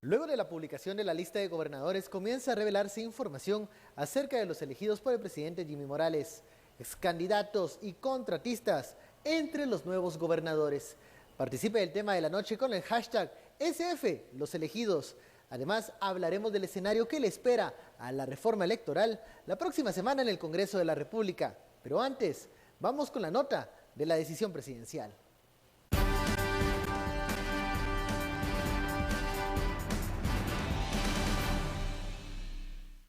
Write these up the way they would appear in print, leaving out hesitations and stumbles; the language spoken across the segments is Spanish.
Luego de la publicación de la lista de gobernadores, comienza a revelarse información acerca de los elegidos por el presidente Jimmy Morales, excandidatos y contratistas entre los nuevos gobernadores. Participe del tema de la noche con el hashtag SF, los elegidos. Además, hablaremos del escenario que le espera a la reforma electoral la próxima semana en el Congreso de la República. Pero antes, vamos con la nota de la decisión presidencial.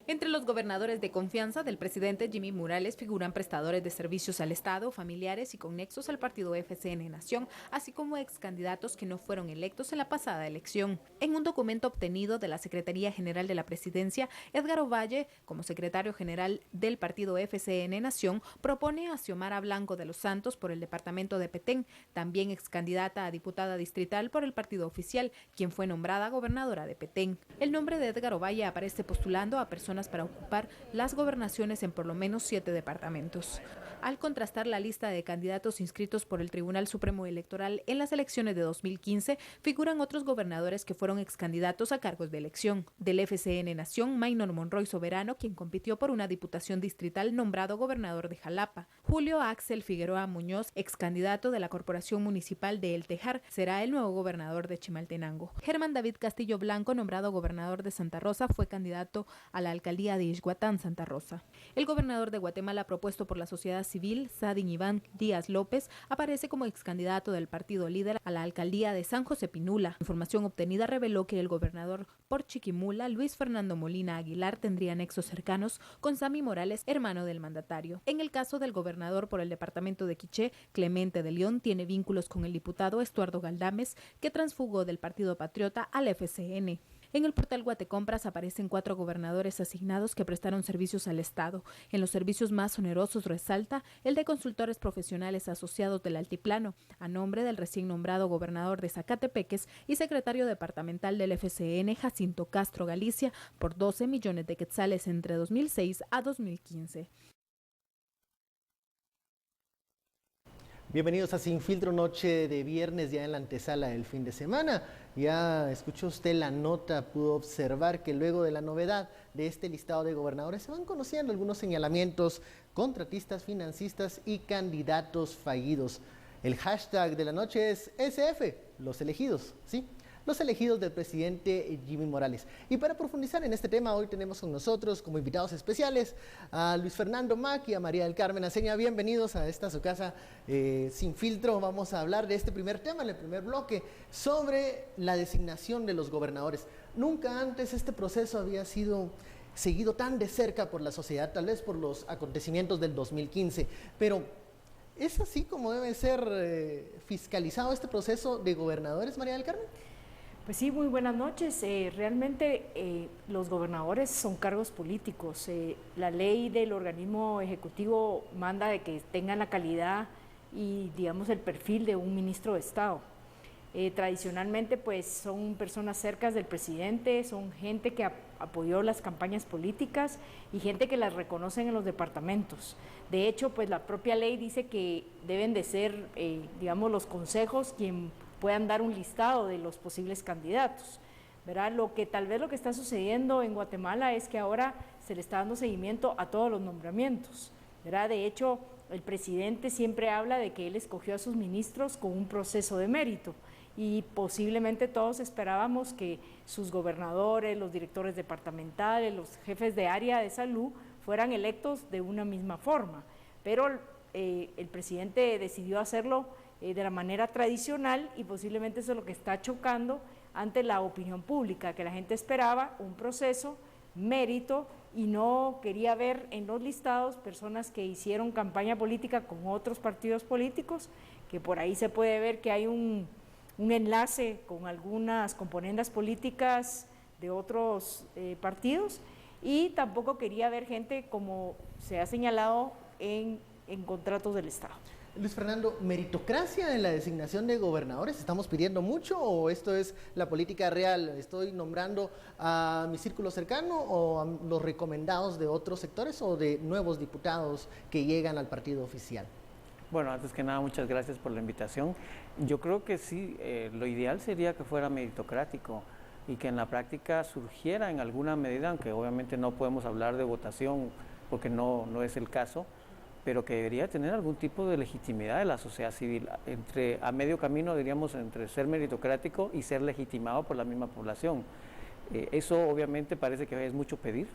Entre los gobernadores de confianza del presidente Jimmy Morales figuran prestadores de servicios al Estado, familiares y con nexos al partido FCN Nación, así como ex candidatos que no fueron electos en la pasada elección. En un documento obtenido de la Secretaría General de la Presidencia, Edgar Ovalle, como secretario general del partido FCN Nación, propone a Xiomara Blanco de los Santos por el departamento de Petén, también ex candidata a diputada distrital por el partido oficial, quien fue nombrada gobernadora de Petén. El nombre de Edgar Ovalle aparece postulando a personas para ocupar las gobernaciones en por lo menos 7 departamentos. Al contrastar la lista de candidatos inscritos por el Tribunal Supremo Electoral en las elecciones de 2015, figuran otros gobernadores que fueron excandidatos a cargos de elección. Del FCN Nación, Maynor Monroy Soberano, quien compitió por una diputación distrital, nombrado gobernador de Jalapa. Julio Axel Figueroa Muñoz, excandidato de la Corporación Municipal de El Tejar, será el nuevo gobernador de Chimaltenango. Germán David Castillo Blanco, nombrado gobernador de Santa Rosa, fue candidato a la alcaldía de Ixhuatán, Santa Rosa. El gobernador de Guatemala, propuesto por la sociedad civil, Sadin Iván Díaz López, aparece como excandidato del partido líder a la alcaldía de San José Pinula. Información obtenida reveló que el gobernador por Chiquimula, Luis Fernando Molina Aguilar, tendría nexos cercanos con Sammy Morales, hermano del mandatario. En el caso del gobernador por el departamento de Quiché, Clemente de León, tiene vínculos con el diputado Estuardo Galdames, que transfugó del Partido Patriota al FCN. En el portal Guatecompras aparecen 4 gobernadores asignados que prestaron servicios al Estado. En los servicios más onerosos resalta el de consultores profesionales asociados del Altiplano, a nombre del recién nombrado gobernador de Zacatepeques y secretario departamental del FCN, Jacinto Castro Galicia, por 12 millones de quetzales entre 2006 a 2015. Bienvenidos a Sin Filtro, noche de viernes, ya en la antesala del fin de semana. Ya escuchó usted la nota, pudo observar que luego de la novedad de este listado de gobernadores se van conociendo algunos señalamientos, contratistas, financistas y candidatos fallidos. El hashtag de la noche es SF, los elegidos, ¿sí? Los elegidos del presidente Jimmy Morales. Y para profundizar en este tema, hoy tenemos con nosotros como invitados especiales a Luis Fernando Mac y a María del Carmen Aceña. Bienvenidos a esta su casa Sin Filtro. Vamos a hablar de este primer tema, en el primer bloque, sobre la designación de los gobernadores. Nunca antes este proceso había sido seguido tan de cerca por la sociedad, tal vez por los acontecimientos del 2015, pero ¿es así como debe ser fiscalizado este proceso de gobernadores, María del Carmen? Pues sí, muy buenas noches. Realmente los gobernadores son cargos políticos. La ley del organismo ejecutivo manda de que tengan la calidad y, digamos, el perfil de un ministro de Estado. Tradicionalmente, pues son personas cercas del presidente, son gente que apoyó las campañas políticas y gente que las reconocen en los departamentos. De hecho, pues la propia ley dice que deben de ser, digamos, los consejos quien puedan dar un listado de los posibles candidatos, ¿verdad? Lo que está sucediendo en Guatemala es que ahora se le está dando seguimiento a todos los nombramientos, ¿verdad? De hecho, el presidente siempre habla de que él escogió a sus ministros con un proceso de mérito y posiblemente todos esperábamos que sus gobernadores, los directores departamentales, los jefes de área de salud fueran electos de una misma forma, pero el presidente decidió hacerlo de la manera tradicional y posiblemente eso es lo que está chocando ante la opinión pública, que la gente esperaba un proceso, mérito y no quería ver en los listados personas que hicieron campaña política con otros partidos políticos, que por ahí se puede ver que hay un enlace con algunas componendas políticas de otros partidos, y tampoco quería ver gente como se ha señalado en contratos del Estado. Luis Fernando, ¿meritocracia en la designación de gobernadores? ¿Estamos pidiendo mucho o esto es la política real? ¿Estoy nombrando a mi círculo cercano o a los recomendados de otros sectores o de nuevos diputados que llegan al partido oficial? Bueno, antes que nada, muchas gracias por la invitación. Yo creo que sí, lo ideal sería que fuera meritocrático. y que en la práctica surgiera en alguna medida, aunque obviamente no podemos hablar de votación porque no es el caso, pero que debería tener algún tipo de legitimidad de la sociedad civil, a medio camino, diríamos, entre ser meritocrático y ser legitimado por la misma población. Eso obviamente parece que es mucho pedir,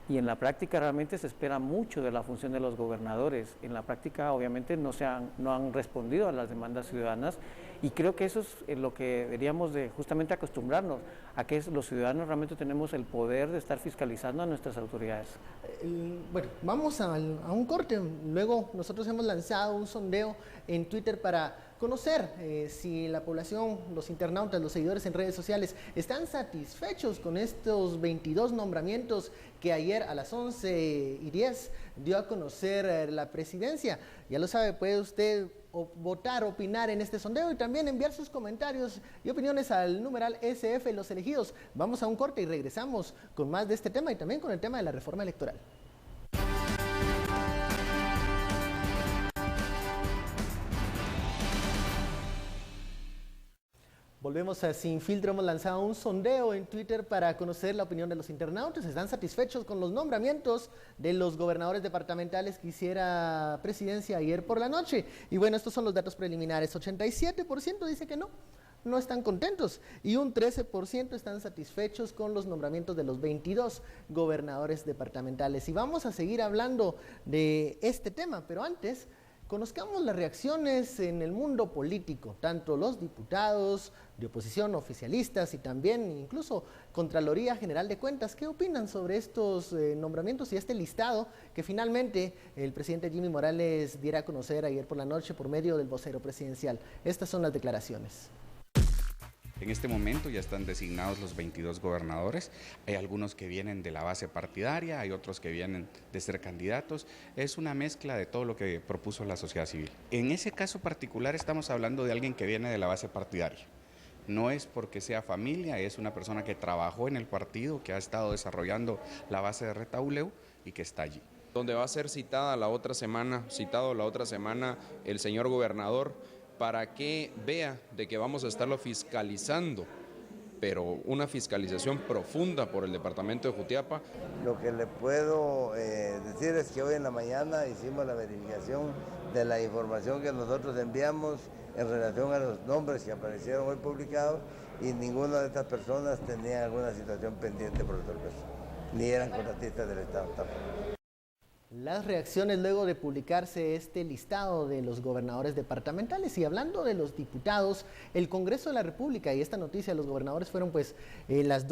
y en la práctica realmente se espera mucho de la función de los gobernadores. En la práctica obviamente no han respondido a las demandas ciudadanas, y creo que eso es lo que deberíamos de justamente acostumbrarnos, a que los ciudadanos realmente tenemos el poder de estar fiscalizando a nuestras autoridades. Bueno, vamos a un corte. Luego nosotros hemos lanzado un sondeo en Twitter para conocer si la población, los internautas, los seguidores en redes sociales están satisfechos con estos 22 nombramientos que ayer a las 11:10 dio a conocer la presidencia. Ya lo sabe, puede usted votar, opinar en este sondeo y también enviar sus comentarios y opiniones al numeral SF Los Elegidos. Vamos a un corte y regresamos con más de este tema y también con el tema de la reforma electoral. Volvemos a Sin Filtro. Hemos lanzado un sondeo en Twitter para conocer la opinión de los internautas. ¿Están satisfechos con los nombramientos de los gobernadores departamentales que hiciera presidencia ayer por la noche? Y bueno, estos son los datos preliminares. 87% dice que no están contentos, y un 13% están satisfechos con los nombramientos de los 22 gobernadores departamentales. Y vamos a seguir hablando de este tema, pero antes conozcamos las reacciones en el mundo político, tanto los diputados de oposición, oficialistas y también incluso Contraloría General de Cuentas. ¿Qué opinan sobre estos nombramientos y este listado que finalmente el presidente Jimmy Morales diera a conocer ayer por la noche por medio del vocero presidencial? Estas son las declaraciones. En este momento ya están designados los 22 gobernadores, hay algunos que vienen de la base partidaria, hay otros que vienen de ser candidatos, es una mezcla de todo lo que propuso la sociedad civil. En ese caso particular estamos hablando de alguien que viene de la base partidaria, no es porque sea familia, es una persona que trabajó en el partido, que ha estado desarrollando la base de Retauleu y que está allí. Donde va a ser citado la otra semana el señor gobernador, para que vea de que vamos a estarlo fiscalizando, pero una fiscalización profunda por el departamento de Jutiapa. Lo que le puedo decir es que hoy en la mañana hicimos la verificación de la información que nosotros enviamos en relación a los nombres que aparecieron hoy publicados, y ninguna de estas personas tenía alguna situación pendiente por resolver, ni eran contratistas del Estado tampoco. Las reacciones luego de publicarse este listado de los gobernadores departamentales. Y hablando de los diputados, el Congreso de la República y esta noticia de los gobernadores fueron pues los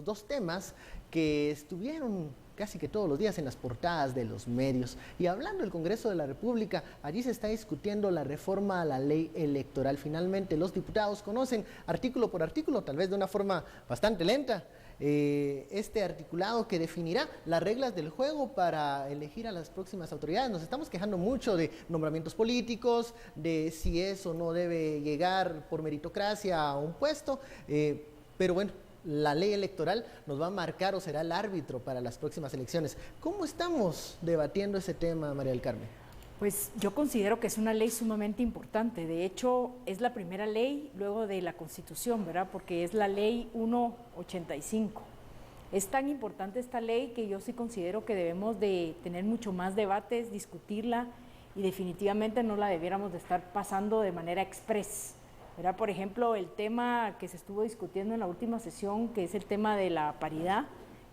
dos temas que estuvieron casi que todos los días en las portadas de los medios. Y hablando del Congreso de la República, allí se está discutiendo la reforma a la ley electoral. Finalmente los diputados conocen artículo por artículo, tal vez de una forma bastante lenta, este articulado que definirá las reglas del juego para elegir a las próximas autoridades. Nos estamos quejando mucho de nombramientos políticos, de si es o no debe llegar por meritocracia a un puesto, pero bueno, la ley electoral nos va a marcar o será el árbitro para las próximas elecciones. ¿Cómo estamos debatiendo ese tema, María del Carmen? Pues yo considero que es una ley sumamente importante. De hecho, es la primera ley luego de la Constitución, ¿verdad? Porque es la ley 185. Es tan importante esta ley que yo sí considero que debemos de tener mucho más debates, discutirla, y definitivamente no la debiéramos de estar pasando de manera express, ¿verdad? Por ejemplo, el tema que se estuvo discutiendo en la última sesión, que es el tema de la paridad,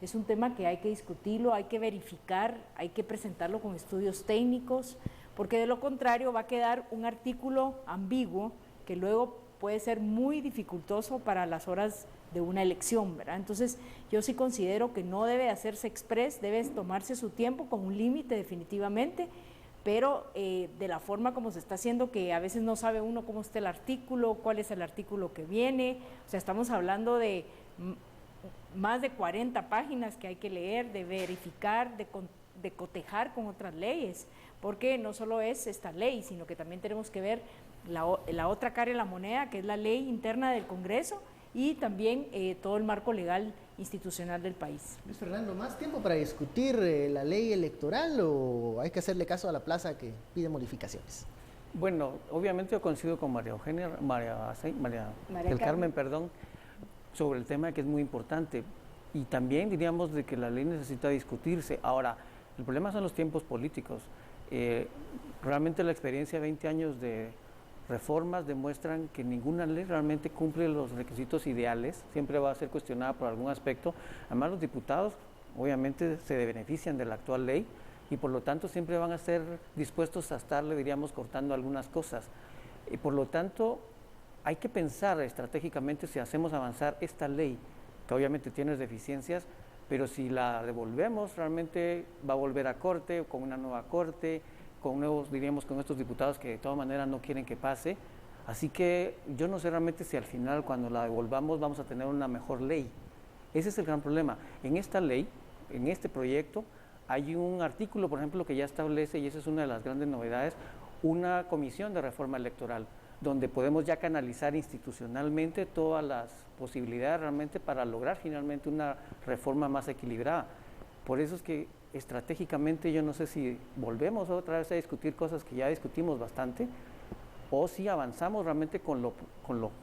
es un tema que hay que discutirlo, hay que verificar, hay que presentarlo con estudios técnicos, porque de lo contrario va a quedar un artículo ambiguo que luego puede ser muy dificultoso para las horas de una elección, ¿verdad? Entonces, yo sí considero que no debe hacerse express, debe tomarse su tiempo con un límite definitivamente, pero de la forma como se está haciendo, que a veces no sabe uno cómo está el artículo, cuál es el artículo que viene, o sea, estamos hablando de más de 40 páginas que hay que leer, de verificar, de cotejar con otras leyes, porque no solo es esta ley, sino que también tenemos que ver la otra cara de la moneda, que es la ley interna del Congreso, y también todo el marco legal institucional del país. Luis Fernando, ¿más tiempo para discutir la ley electoral o hay que hacerle caso a la plaza que pide modificaciones? Bueno, obviamente yo coincido con María del Carmen, sobre el tema que es muy importante. Y también diríamos de que la ley necesita discutirse. Ahora, el problema son los tiempos políticos. Realmente la experiencia de 20 años de reformas demuestran que ninguna ley realmente cumple los requisitos ideales, siempre va a ser cuestionada por algún aspecto. Además, los diputados obviamente se benefician de la actual ley y por lo tanto siempre van a ser dispuestos a estarle, diríamos, cortando algunas cosas. Y por lo tanto, hay que pensar estratégicamente si hacemos avanzar esta ley, que obviamente tiene deficiencias, pero si la devolvemos realmente va a volver a corte, con una nueva corte, con nuevos, diríamos, con estos diputados que de todas maneras no quieren que pase. Así que yo no sé realmente si al final cuando la devolvamos vamos a tener una mejor ley. Ese es el gran problema. En esta ley, en este proyecto, hay un artículo, por ejemplo, que ya establece, y esa es una de las grandes novedades, una comisión de reforma electoral, donde podemos ya canalizar institucionalmente todas las posibilidades realmente para lograr finalmente una reforma más equilibrada. Por eso es que estratégicamente yo no sé si volvemos otra vez a discutir cosas que ya discutimos bastante o si avanzamos realmente con lo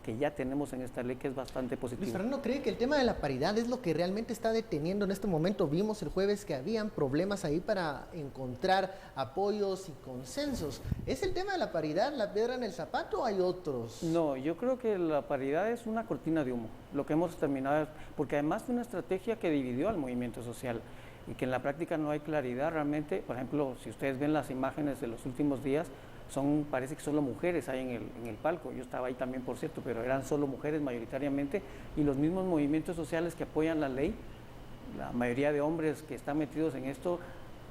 que ya tenemos en esta ley, que es bastante positivo. Luis Fernando cree que el tema de la paridad es lo que realmente está deteniendo en este momento. Vimos el jueves que habían problemas ahí para encontrar apoyos y consensos. ¿Es el tema de la paridad la piedra en el zapato o hay otros? No, yo creo que la paridad es una cortina de humo, lo que hemos terminado, porque además fue una estrategia que dividió al movimiento social y que en la práctica no hay claridad realmente. Por ejemplo, si ustedes ven las imágenes de los últimos días, parece que solo mujeres hay en el palco. Yo estaba ahí también, por cierto, pero eran solo mujeres mayoritariamente, y los mismos movimientos sociales que apoyan la ley, la mayoría de hombres que están metidos en esto,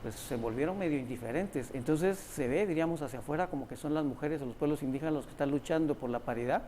pues se volvieron medio indiferentes. Entonces se ve, diríamos, hacia afuera como que son las mujeres o los pueblos indígenas los que están luchando por la paridad,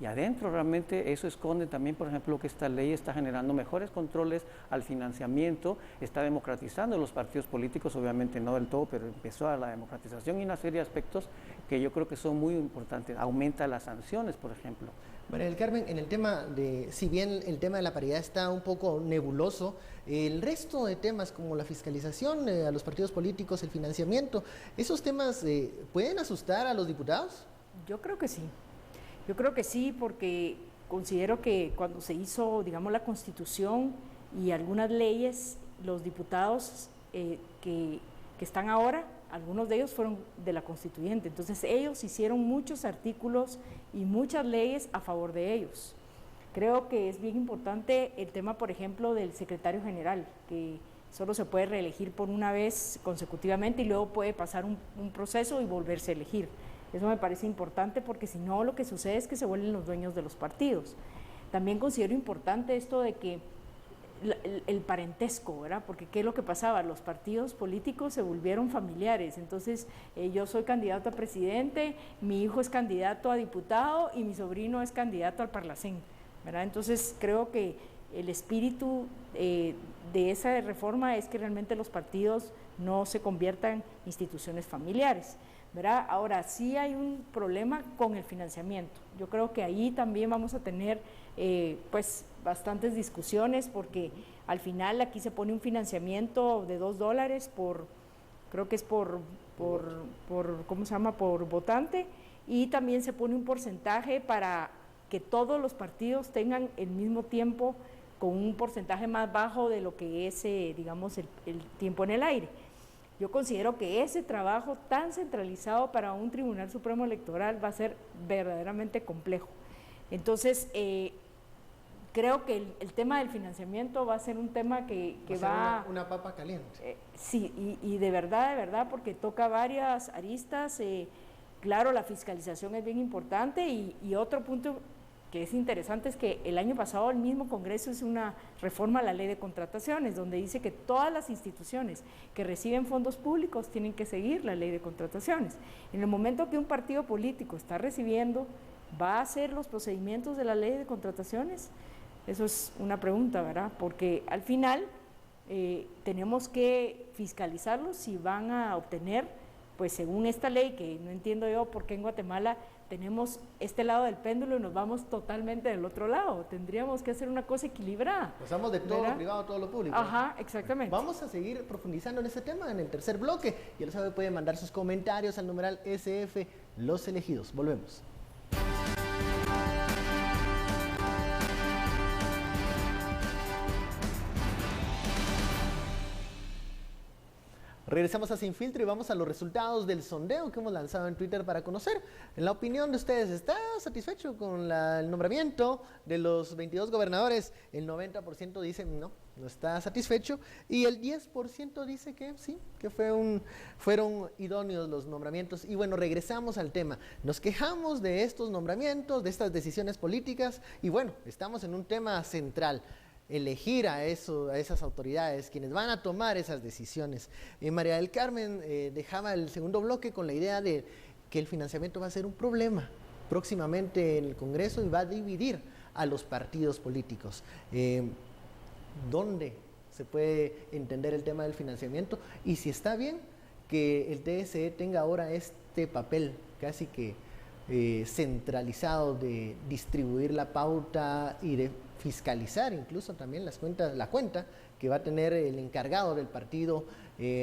y adentro realmente eso esconde también, por ejemplo, que esta ley está generando mejores controles al financiamiento, está democratizando los partidos políticos, obviamente no del todo, pero empezó a la democratización y una serie de aspectos que yo creo que son muy importantes. Aumenta las sanciones, por ejemplo. María del Carmen, en el tema de, si bien el tema de la paridad está un poco nebuloso, el resto de temas como la fiscalización a los partidos políticos, el financiamiento, ¿esos temas pueden asustar a los diputados? Yo creo que sí. Yo creo que sí, porque considero que cuando se hizo, digamos, la Constitución y algunas leyes, los diputados que están ahora, algunos de ellos fueron de la Constituyente, entonces ellos hicieron muchos artículos y muchas leyes a favor de ellos. Creo que es bien importante el tema, por ejemplo, del secretario general, que solo se puede reelegir por una vez consecutivamente y luego puede pasar un proceso y volverse a elegir. Eso me parece importante porque si no lo que sucede es que se vuelven los dueños de los partidos. También considero importante esto de que el parentesco, ¿verdad? Porque ¿qué es lo que pasaba? Los partidos políticos se volvieron familiares, entonces yo soy candidato a presidente, mi hijo es candidato a diputado y mi sobrino es candidato al Parlacén, ¿verdad? Entonces creo que el espíritu de esa reforma es que realmente los partidos no se conviertan en instituciones familiares, ¿verdad? Ahora, sí hay un problema con el financiamiento. Yo creo que ahí también vamos a tener pues bastantes discusiones porque al final aquí se pone un financiamiento de $2 creo que es por ¿cómo se llama? Por votante, y también se pone un porcentaje para que todos los partidos tengan el mismo tiempo con un porcentaje más bajo de lo que es, digamos, el tiempo en el aire. Yo considero que ese trabajo tan centralizado para un Tribunal Supremo Electoral va a ser verdaderamente complejo. Entonces, creo que el tema del financiamiento va a ser un tema que va... Una papa caliente. Sí, y de verdad, porque toca varias aristas. Claro, la fiscalización es bien importante y otro punto que es interesante es que el año pasado el mismo Congreso hizo una reforma a la ley de contrataciones, donde dice que todas las instituciones que reciben fondos públicos tienen que seguir la ley de contrataciones. En el momento que un partido político está recibiendo, ¿va a hacer los procedimientos de la ley de contrataciones? Eso es una pregunta, ¿verdad? Porque al final tenemos que fiscalizarlos si van a obtener, pues según esta ley, que no entiendo yo por qué en Guatemala tenemos este lado del péndulo y nos vamos totalmente del otro lado. Tendríamos que hacer una cosa equilibrada. Pasamos de todo lo privado a todo lo público. Ajá, exactamente. Vamos a seguir profundizando en este tema en el tercer bloque. Ya lo sabe, pueden mandar sus comentarios al numeral SF Los Elegidos. Volvemos. Regresamos a Sin Filtro y vamos a los resultados del sondeo que hemos lanzado en Twitter para conocer la opinión de ustedes. ¿Está satisfecho con el nombramiento de los 22 gobernadores? El 90% dice no está satisfecho, y el 10% dice que sí, que fueron idóneos los nombramientos. Y bueno, regresamos al tema. Nos quejamos de estos nombramientos, de estas decisiones políticas, y bueno, estamos en un tema central: elegir a esas autoridades, quienes van a tomar esas decisiones. María del Carmen dejaba el segundo bloque con la idea de que el financiamiento va a ser un problema próximamente en el Congreso y va a dividir a los partidos políticos. ¿Dónde se puede entender el tema del financiamiento? Y si está bien que el TSE tenga ahora este papel casi que centralizado de distribuir la pauta y de fiscalizar incluso también la cuenta que va a tener el encargado del partido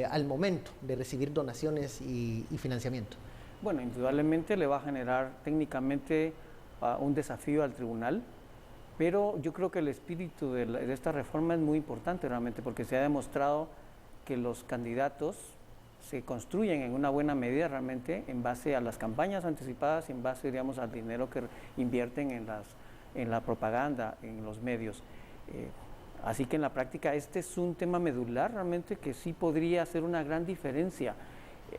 al momento de recibir donaciones y financiamiento. Bueno, indudablemente le va a generar técnicamente un desafío al tribunal, pero yo creo que el espíritu de esta reforma es muy importante realmente, porque se ha demostrado que los candidatos se construyen en una buena medida realmente en base a las campañas anticipadas y en base, digamos, al dinero que invierten en la propaganda, en los medios. Así que en la práctica este es un tema medular realmente que sí podría hacer una gran diferencia.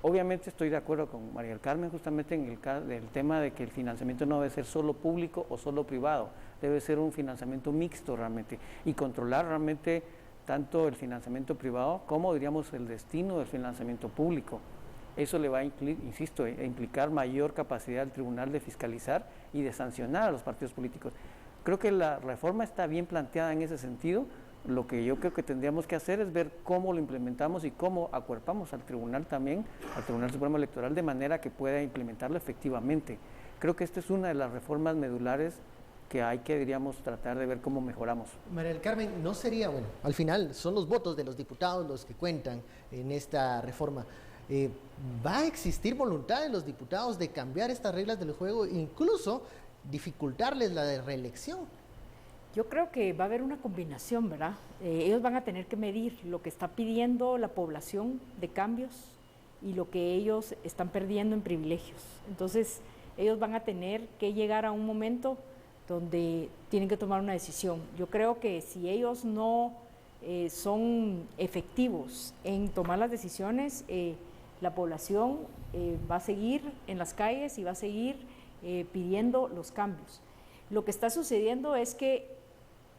Obviamente estoy de acuerdo con María del Carmen justamente en el tema de que el financiamiento no debe ser solo público o solo privado, debe ser un financiamiento mixto realmente y controlar realmente tanto el financiamiento privado como, diríamos, el destino del financiamiento público. Eso le va a implicar mayor capacidad al tribunal de fiscalizar y de sancionar a los partidos políticos. Creo que la reforma está bien planteada en ese sentido. Lo que yo creo que tendríamos que hacer es ver cómo lo implementamos y cómo acuerpamos al tribunal también, al Tribunal Supremo Electoral, de manera que pueda implementarlo efectivamente. Creo que esta es una de las reformas medulares que hay que, diríamos, tratar de ver cómo mejoramos. María del Carmen, no sería, bueno, al final son los votos de los diputados los que cuentan en esta reforma. ¿Va a existir voluntad de los diputados de cambiar estas reglas del juego, incluso dificultarles la de reelección? Yo creo que va a haber una combinación, ¿verdad? Ellos van a tener que medir lo que está pidiendo la población de cambios y lo que ellos están perdiendo en privilegios. Entonces, ellos van a tener que llegar a un momento donde tienen que tomar una decisión. Yo creo que si ellos no son efectivos en tomar las decisiones, la población va a seguir en las calles y va a seguir pidiendo los cambios. Lo que está sucediendo es que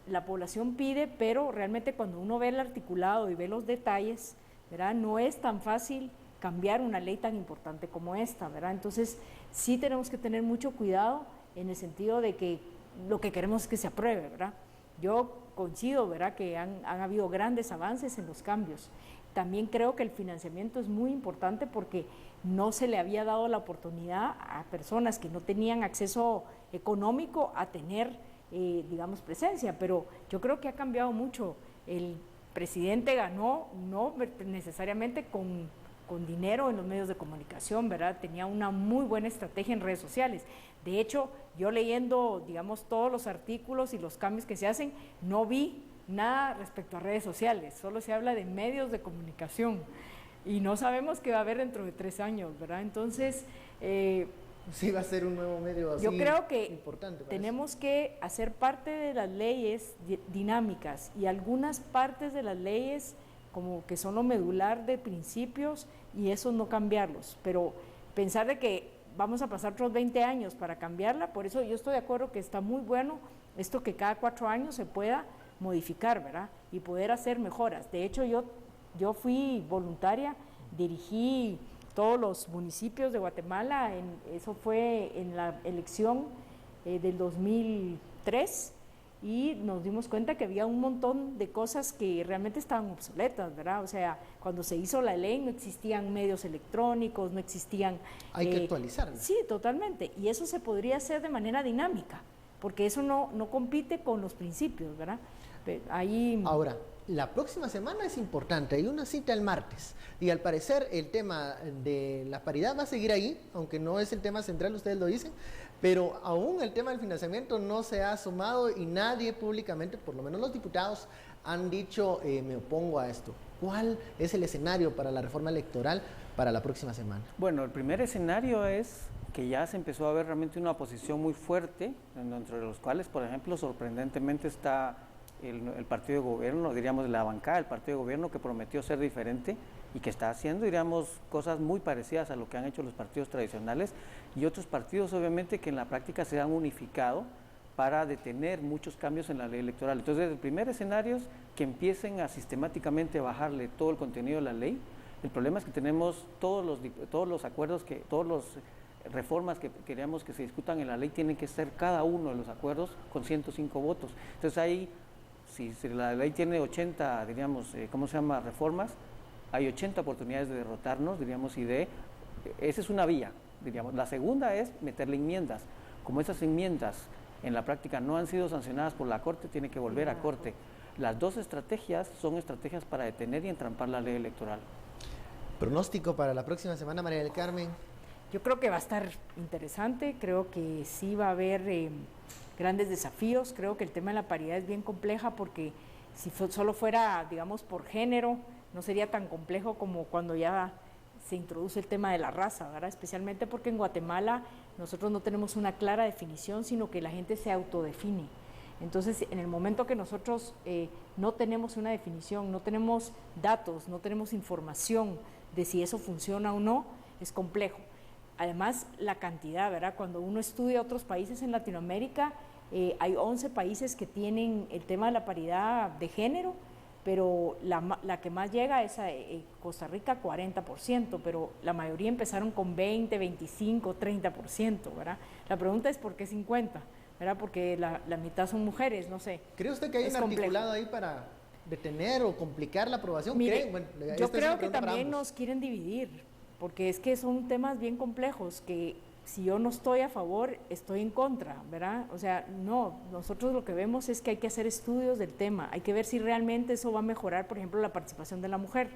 la población pide, pero realmente cuando uno ve el articulado y ve los detalles, ¿verdad?, no es tan fácil cambiar una ley tan importante como esta, ¿verdad? Entonces, sí tenemos que tener mucho cuidado en el sentido de que lo que queremos es que se apruebe, ¿verdad? Yo coincido, ¿verdad?, que han habido grandes avances en los cambios. También creo que el financiamiento es muy importante porque no se le había dado la oportunidad a personas que no tenían acceso económico a tener, digamos, presencia, pero yo creo que ha cambiado mucho. El presidente ganó no necesariamente con dinero en los medios de comunicación, ¿verdad? Tenía una muy buena estrategia en redes sociales. De hecho, yo leyendo, digamos, todos los artículos y los cambios que se hacen, no vi nada respecto a redes sociales, solo se habla de medios de comunicación y no sabemos qué va a haber dentro de 3 años, ¿verdad? Entonces, sí, va a ser un nuevo medio así. Yo creo que importante tenemos que hacer parte de las leyes dinámicas y algunas partes de las leyes como que son lo medular de principios y eso no cambiarlos, pero pensar de que vamos a pasar otros 20 años para cambiarla, por eso yo estoy de acuerdo que está muy bueno esto que cada 4 años se pueda modificar, ¿verdad? Y poder hacer mejoras. De hecho, yo fui voluntaria, dirigí todos los municipios de Guatemala, eso fue en la elección del 2003, y nos dimos cuenta que había un montón de cosas que realmente estaban obsoletas, ¿verdad? O sea, cuando se hizo la ley no existían medios electrónicos, no existían... Hay que actualizarla. Sí, totalmente, y eso se podría hacer de manera dinámica, porque eso no compite con los principios, ¿verdad? Ahí... Ahora, la próxima semana es importante, hay una cita el martes y al parecer el tema de la paridad va a seguir ahí, aunque no es el tema central, ustedes lo dicen, pero aún el tema del financiamiento no se ha sumado y nadie públicamente, por lo menos los diputados, han dicho me opongo a esto. ¿Cuál es el escenario para la reforma electoral para la próxima semana? Bueno, el primer escenario es que ya se empezó a ver realmente una oposición muy fuerte, entre los cuales, por ejemplo, sorprendentemente está el partido de gobierno, diríamos la bancada del partido de gobierno, que prometió ser diferente y que está haciendo, diríamos, cosas muy parecidas a lo que han hecho los partidos tradicionales, y otros partidos obviamente que en la práctica se han unificado para detener muchos cambios en la ley electoral. Entonces, el primer escenario es que empiecen a sistemáticamente bajarle todo el contenido de la ley. El problema es que tenemos todos los acuerdos, todas las reformas que queremos que se discutan en la ley, tienen que ser cada uno de los acuerdos con 105 votos. Entonces ahí, si la ley tiene 80, diríamos, reformas, hay 80 oportunidades de derrotarnos, diríamos, esa es una vía, diríamos. La segunda es meterle enmiendas. Como esas enmiendas en la práctica no han sido sancionadas por la Corte, tiene que volver a Corte. Las dos estrategias son estrategias para detener y entrampar la ley electoral. ¿Pronóstico para la próxima semana, María del Carmen? Yo creo que va a estar interesante, creo que sí va a haber grandes desafíos, creo que el tema de la paridad es bien compleja porque si solo fuera, digamos, por género, no sería tan complejo como cuando ya se introduce el tema de la raza, ¿verdad? Especialmente porque en Guatemala nosotros no tenemos una clara definición, sino que la gente se autodefine. Entonces, en el momento que nosotros no tenemos una definición, no tenemos datos, no tenemos información de si eso funciona o no, es complejo. Además, la cantidad, ¿verdad? Cuando uno estudia otros países en Latinoamérica, hay 11 países que tienen el tema de la paridad de género, pero la que más llega es a Costa Rica, 40%, pero la mayoría empezaron con 20, 25, 30%, ¿verdad? La pregunta es ¿por qué 50%? ¿Verdad? Porque la mitad son mujeres, no sé. ¿Cree usted que hay un articulado ahí para detener o complicar la aprobación? Mire, yo creo que también nos quieren dividir, porque es que son temas bien complejos que si yo no estoy a favor, estoy en contra, ¿verdad? O sea, no, nosotros lo que vemos es que hay que hacer estudios del tema, hay que ver si realmente eso va a mejorar, por ejemplo, la participación de la mujer.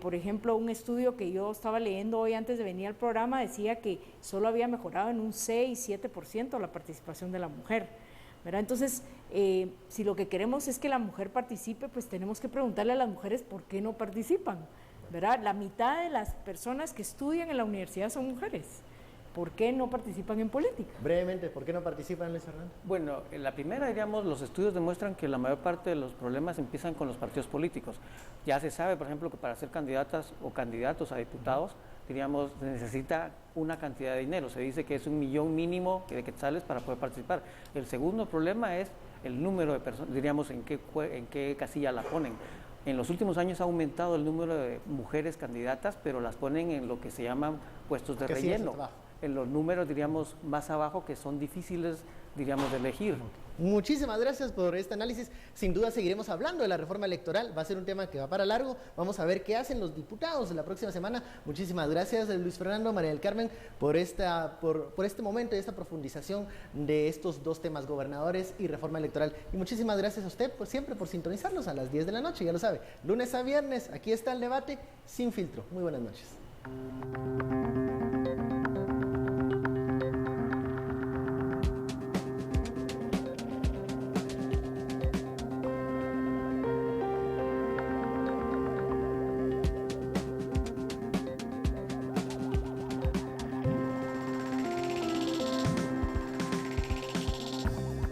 Por ejemplo, un estudio que yo estaba leyendo hoy antes de venir al programa decía que solo había mejorado en un 6-7% la participación de la mujer, ¿verdad? Entonces, si lo que queremos es que la mujer participe, pues tenemos que preguntarle a las mujeres por qué no participan, ¿verdad? La mitad de las personas que estudian en la universidad son mujeres. ¿Por qué no participan en política? Brevemente, ¿por qué no participan, Luis Fernando? Bueno, en la primera, diríamos, los estudios demuestran que la mayor parte de los problemas empiezan con los partidos políticos. Ya se sabe, por ejemplo, que para ser candidatas o candidatos a diputados, diríamos, se necesita una cantidad de dinero. Se dice que es 1 millón mínimo de quetzales para poder participar. El segundo problema es el número de personas, diríamos, en qué casilla la ponen. En los últimos años ha aumentado el número de mujeres candidatas, pero las ponen en lo que se llaman puestos de relleno. En los números, diríamos, más abajo, que son difíciles, diríamos, de elegir. Muchísimas gracias por este análisis. Sin duda seguiremos hablando de la reforma electoral. Va a ser un tema que va para largo. Vamos a ver qué hacen los diputados la próxima semana. Muchísimas gracias, Luis Fernando, María del Carmen, por este momento y esta profundización de estos dos temas, gobernadores y reforma electoral. Y muchísimas gracias a usted siempre por sintonizarnos a las 10 de la noche. Ya lo sabe, lunes a viernes, aquí está el debate sin filtro. Muy buenas noches.